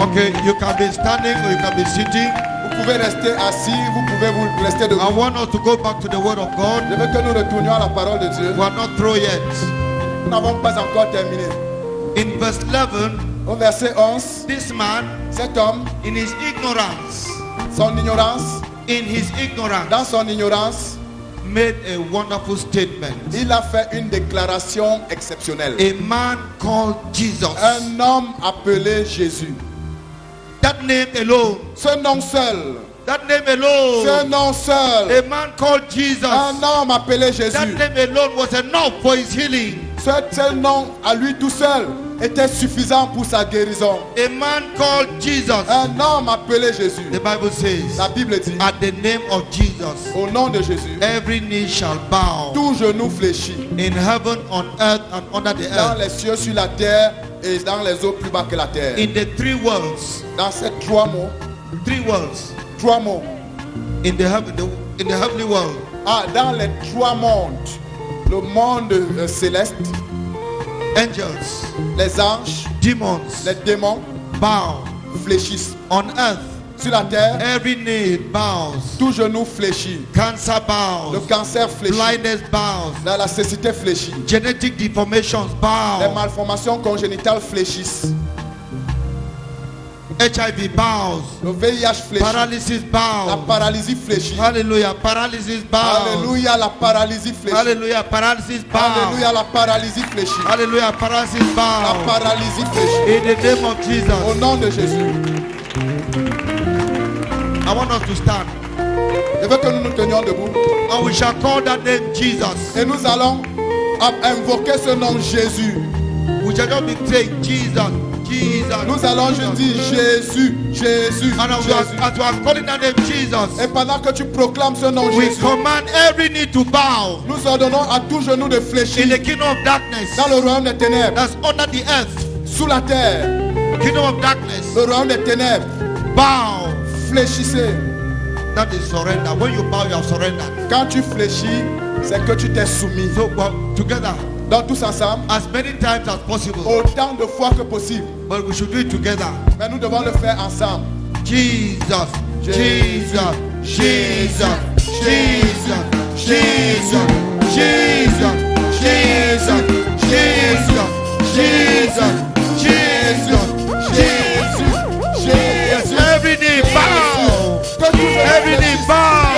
Okay, you can be standing or you can be sitting. Vous pouvez rester assis, vous pouvez vous rester debout. I want us to go back to the word of God. Je veux que nous retournions à la parole de Dieu. We are not through yet. Nous n'avons pas encore terminé. In verse 11, Au verset 11, this man, cet homme, in his ignorance, dans son ignorance, made a wonderful statement. il a fait une déclaration exceptionnelle. A man called Jesus. Un homme appelé Jésus. That name alone. Ce nom seul. That name alone. Ce nom seul. A man called Jesus. Un homme appelé Jésus. That name alone was enough for his healing. Ce nom à lui tout seul était suffisant pour sa guérison. A man called Jesus. Un homme appelé Jésus. The Bible says, la Bible dit, at the name of Jesus, au nom de Jésus, every knee shall bow. Tout genou fléchit. In heaven, on earth, and under the Dans earth. les cieux, sur la terre et dans les eaux plus bas que la terre. In the three worlds. Dans ces trois mots. Three worlds. Trois mots. In the heavenly world. Ah, dans les trois mondes. Le monde céleste. Angels, les anges, demons, les démons, bow, fléchissent. On earth, sur la terre, every knee bows. Tout genou fléchit. Cancer bows. Le cancer fléchit. Blindness bows. La cécité fléchit. Genetic deformations bow. Les malformations congénitales fléchissent. HIV bows. Le VIH fléchit. Paralysis bows. La paralysie fléchit. Hallelujah. Paralysis bows. Alléluia, la paralysie fléchit. Hallelujah. Paralysis bows. Alléluia, la paralysie fléchit. Hallelujah. Paralysis bows. La paralysie fléchit. In the name of Jesus. Au nom de Jésus. I want us to stand. Je veux que nous nous tenions debout. And we shall call that name Jesus. Et nous allons invoquer ce nom Jésus. We shall not be saying Jesus. Jesus. Nous allons juste dire Jésus, Jésus, and Jésus. As we are calling that name Jesus, et pendant que tu proclames ce nom we Jésus, command every knee to bow. Nous ordonnons à tout genou de fléchir. In the kingdom of darkness, dans le royaume des ténèbres, that's under the earth, sous la terre, kingdom of darkness, le royaume des ténèbres, bow. Fléchissez. That is surrender. When you bow, you have surrendered. Quand tu fléchis, c'est que tu t'es soumis. So together. Donc tous ensemble, as many times as possible, autant de fois que possible. But we should do it together. Mais nous devons le faire ensemble. Jesus, Jesus, Jesus, Jesus, Jesus, Jesus, Jesus, Jesus, Jesus, Jesus, Jesus, Jesus. Every knee bow. Every knee bow.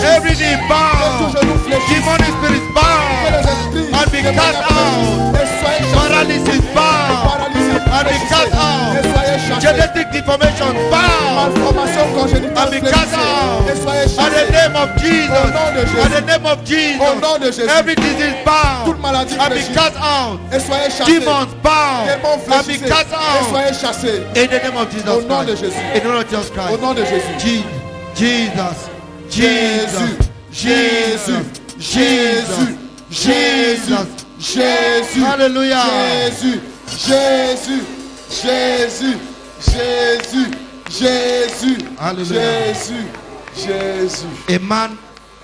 Every knee bow. Demonic spirits bow. And be cast out. Paralysis bow. And be cast out. Genetic deformation bow. And be cast out. And the name of Jesus. And the name of Jesus. Every disease bow. And be cast out. Demons bow. And be cast out. In the name of Jesus Christ. In the name of Jesus Christ. Au nom de Jésus. Jesus. Jesus. Jesus. Jesus. Jesus. Jésus. Hallelujah. Jésus. Jésus. Jésus. Jésus. Jésus. Hallelujah. Jésus. Jésus. A man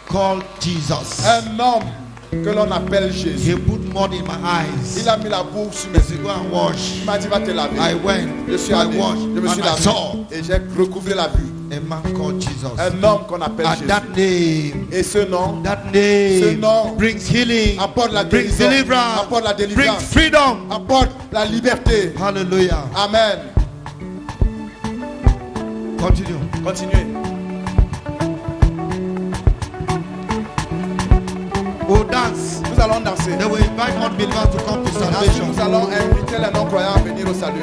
called Jesus. Un homme que l'on appelle Jésus. He put mud in my eyes. Il a mis la boue sur mes yeux. Go and wash. Il m'a dit va te laver. I went. Je suis allé. Je me suis lavé. Et j'ai recouvré la vue. A man called Jesus. Un homme qu'on appelle And Jésus. that name. Et ce nom. That name. Ce nom brings healing. Apporte la brings guérison. deliverance. Apporte la délivrance. Brings freedom. Apporte la liberté. Hallelujah. Amen. Continue. Continuez. We'll dance. Nous allons danser. Then we invite unbelievers to come to salvation. Nous allons inviter les non-croyants à venir au salut.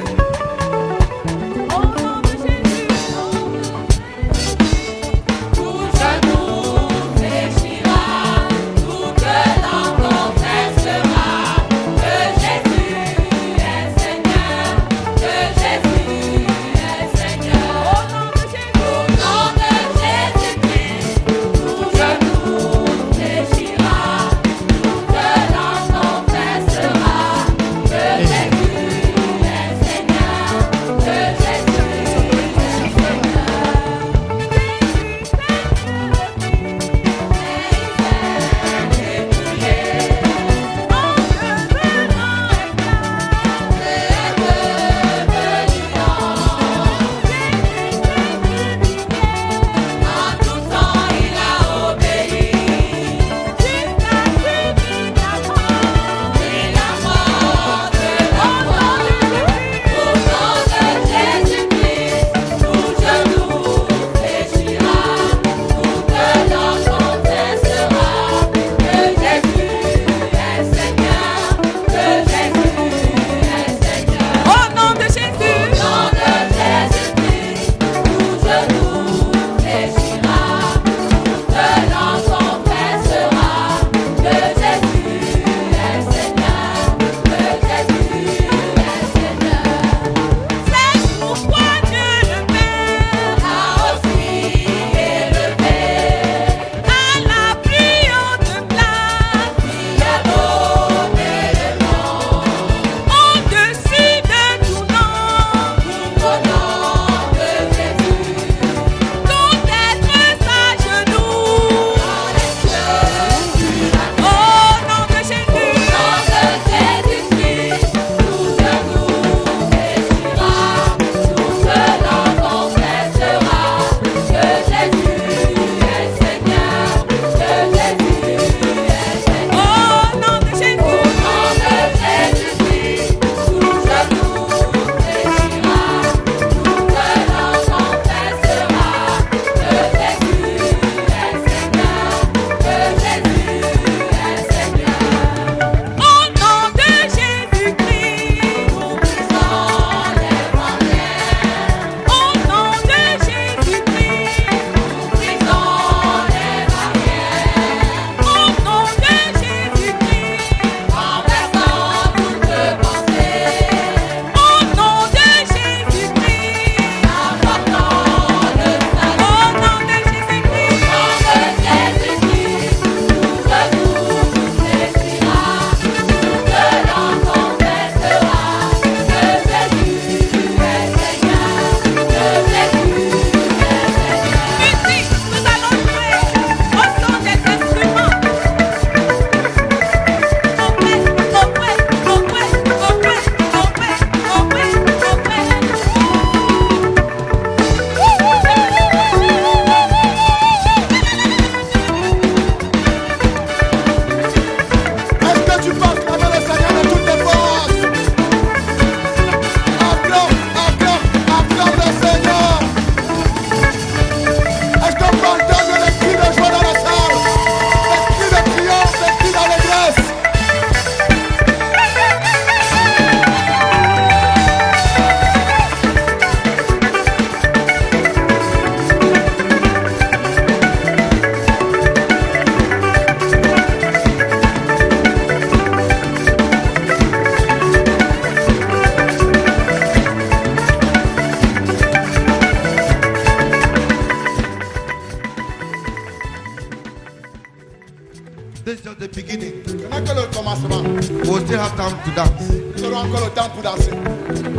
We'll still have time to dance. Nous aurons encore le temps pour danser.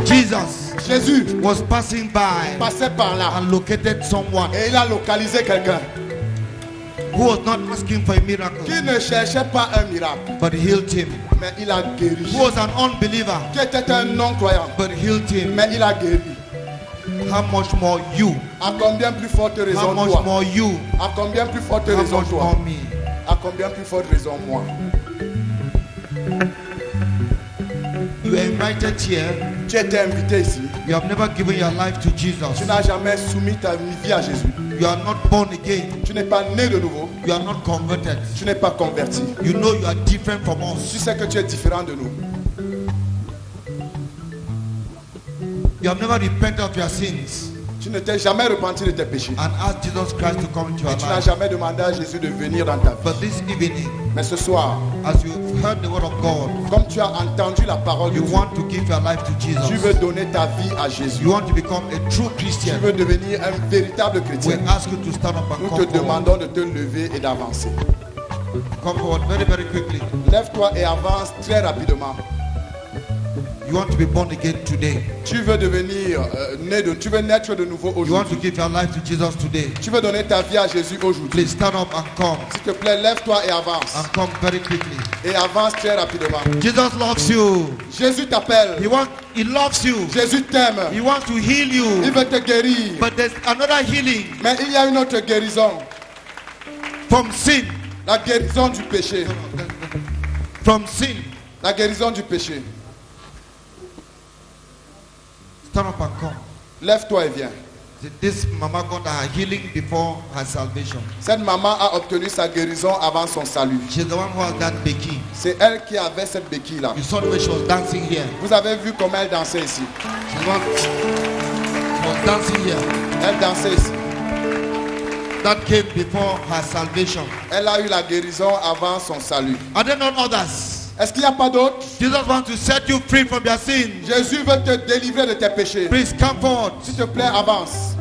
Jesus Jésus was passing by passait par là and located someone et il a localisé quelqu'un who was not asking for a miracle, qui ne cherchait pas un miracle, but healed him. mais il a guéri. Who was an unbeliever, Qui était un non-croyant, but healed him. mais il a guéri. How much more you? À combien plus forte How raison much toi? more you? À combien plus forte How raison much toi? more me? À combien plus forte raison moi? You are invited here. Tu étais invité ici. You have never given your life to Tu Jesus. n'as jamais soumis ta vie à Jésus. You are not born again. Tu n'es pas né de nouveau. You are not converted. Tu n'es pas converti. You know you are different from Tu us. sais que tu es différent de nous. You have never repented of your sins Tu ne t'es jamais repenti de tes péchés. and asked Jesus Christ to come into your Et tu n'as life. jamais demandé à Jésus de venir dans ta vie. But this evening, Mais ce soir, as you've heard the word of God, comme tu as entendu la parole de you Dieu, want to give your life to tu veux Jesus. donner ta vie à Jésus. You want to become a true Tu Christian. veux devenir un véritable We chrétien. ask you to stand up and Nous come te forward. demandons de te lever et d'avancer. Come forward very, very quickly. Lève-toi et avance très rapidement. You want to be born again today. Tu veux devenir tu veux naître de nouveau You want to aujourd'hui. give your life to Jesus today. Tu veux donner ta vie à Jésus aujourd'hui. Please stand up and come. S'il te plaît, lève-toi et avance. And come very quickly. Et avance très rapidement. Jesus loves you. Jésus t'appelle. He loves you. Jésus t'aime. He wants to heal Il you. veut te guérir. But there's another healing Mais il y a une autre guérison. from sin. La guérison du péché. From sin. La guérison du péché. Stand up and come. Lève-toi et viens. This mama got her healing before her salvation. Cette maman a obtenu sa guérison avant son salut. She's the one who has that béquille. C'est elle qui avait cette béquille-là. You saw the way she was dancing here. Vous avez vu comment elle dansait ici. She was dancing here. Elle dansait ici. That came before her salvation. Elle a eu la guérison avant son salut. Are there not others? Est-ce qu'il n'y a pas d'autres? Jesus wants to set you free from your sins. Jésus veut te délivrer de tes péchés. Please come forward. S'il te plaît, avance.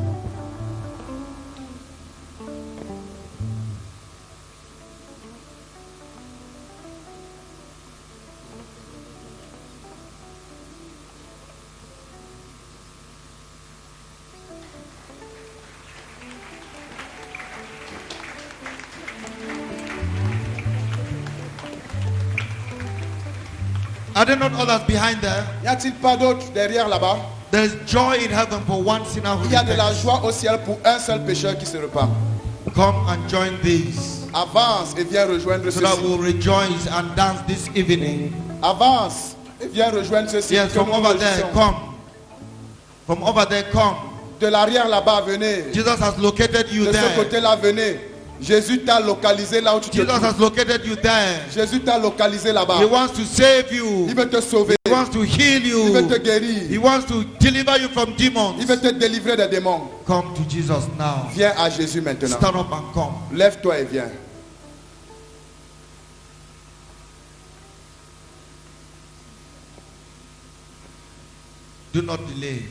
Are there not others behind there? Y a-t-il pas d'autres derrière là-bas? There is joy in heaven for one sinner who Il y a de la repents. joie au ciel pour un seul pécheur qui se repent. Come and join these Avance et viens rejoindre so that ceci. we'll rejoice and dance this evening. Avance et viens rejoindre ceci. Yes, Que from nous over there, réjouissons. come. From over there, come. De l'arrière là-bas, venez. Jesus has located you De ce there. côté-là, venez. Jésus t'a localisé là où tu te Jesus trouves. has located you there. Jésus t'a localisé là-bas. He wants to save you. Il veut te sauver. He wants to heal Il veut te you. He guérir. wants to deliver you from demons. Il veut te délivrer des démons. Come to Jesus now. Viens à Jésus maintenant. Stand up and come. Lève-toi et viens. Do not delay.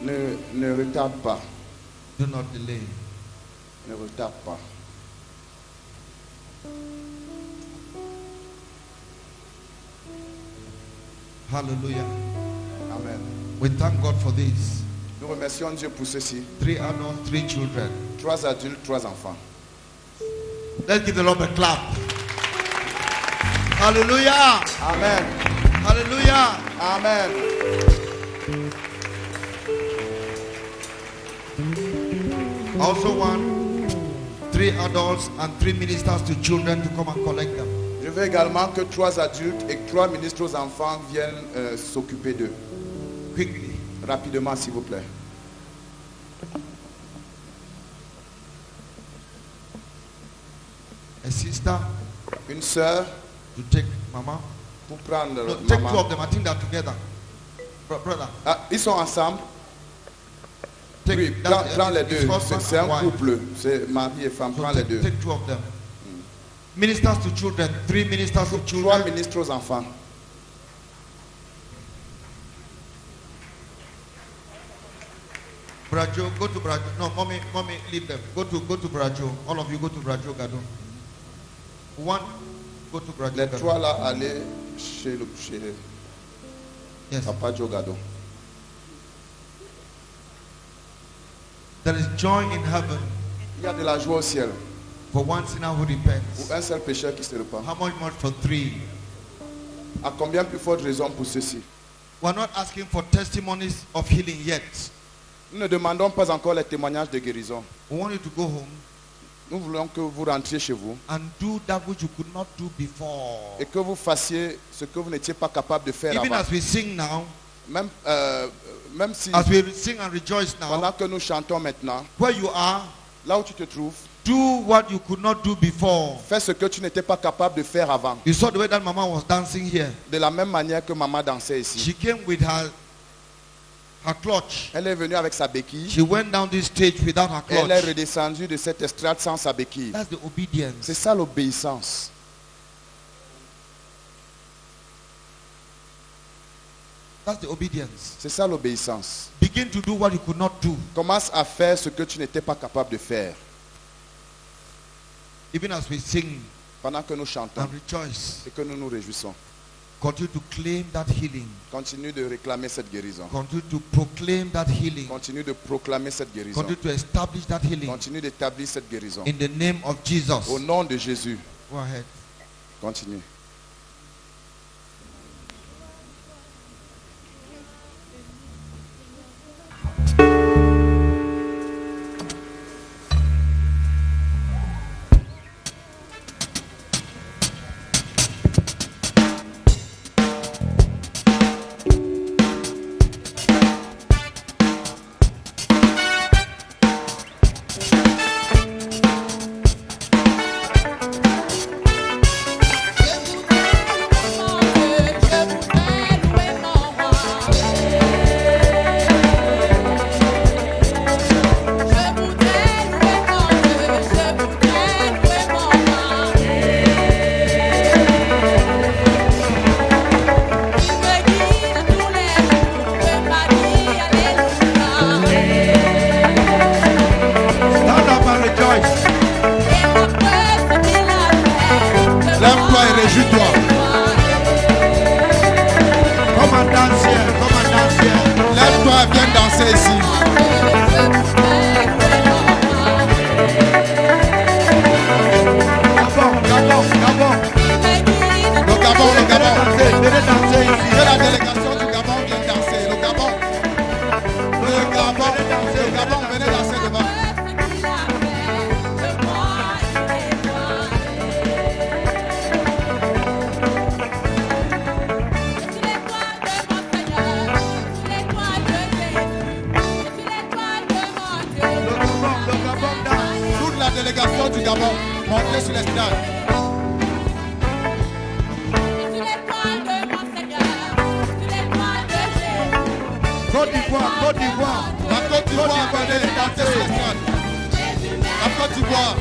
Ne retarde pas. Do not delay. Ne retarde pas. Hallelujah. Amen. We thank God for this. Nous remercions Dieu pour ceci. 3 adults, 3 children. 3 adultes, 3 enfants. Let's give the Lord a clap. Hallelujah. Amen. Hallelujah. Amen. I also want 3 adults and 3 ministers to children to come and collect them. Je veux également que 3 adultes et 3 ministres aux enfants viennent s'occuper d'eux. Quickly. Rapidement, s'il vous plaît. A sister Une sœur to take mama. pour prendre No, take 2 maman. of them. I think they're together. Brother, Ah, ils sont ensemble. take Oui, that, prends les his deux. husband C'est un and wife. couple. C'est mari et femme. So Prends les deux. take 2 of them. Ministers to children. 3 ministers to 3 children. ministres aux enfants. Brajo, go to Brajo. No, mommy, leave them. Go to Brajo. All of you go to Brajo Gadon. One, go to Brajo Les Gadon. 3 là, allez chez Yes. Papa Jogado. There is joy in heaven Il y a de la joie au ciel for one sinner who repents. pour un seul pécheur qui se repent. How much more for three? À combien plus forte raison pour ceci? We're not asking for testimonies of healing yet. Nous ne demandons pas encore les témoignages de guérison. We want you to go home Nous voulons que vous rentriez chez vous and do that which you could not do before. et que vous fassiez ce que vous n'étiez pas capable de faire Even avant. as we sing now, Même si as we sing and rejoice pendant now, que nous chantons maintenant, where you are, là où tu te trouves, do what you could not do before. fais ce que tu n'étais pas capable de faire avant. You saw the way that mama was dancing here. De la même manière que maman dansait ici. She came with her clutch. Elle est venue avec sa béquille. She went down this stage without her Et elle est clutch. redescendue de cette estrade sans sa béquille. That's the obedience. C'est ça l'obéissance. That's the obedience. C'est ça l'obéissance. Begin to do what you could not do. Commence à faire ce que tu n'étais pas capable de faire. Even as we sing Pendant que nous chantons and rejoice, et que nous nous réjouissons. continue to claim that healing. Continue de réclamer cette guérison. Continue to proclaim that healing. Continue de proclamer cette guérison. Continue to establish that healing. Continue d'établir cette guérison. In the name of Jesus. Au nom de Jésus. Go ahead. Continue. Stand up and rejoice. Lève-toi et réjouis-toi. Come and dance here. Come and dance here. Lève-toi et viens danser ici. Gabon, Gabon, Gabon. Le Gabon, le Gabon. Venez danser ici. Que la délégation du Gabon vienne danser. Le Gabon. Le Gabon. Le Gabon, venez danser devant. Le Gabon danse. Toute la délégation du Gabon, montez sur l'estrade. Côte d'Ivoire, Côte d'Ivoire. La Côte d'Ivoire, venez danser sur l'estrade. La Côte d'Ivoire.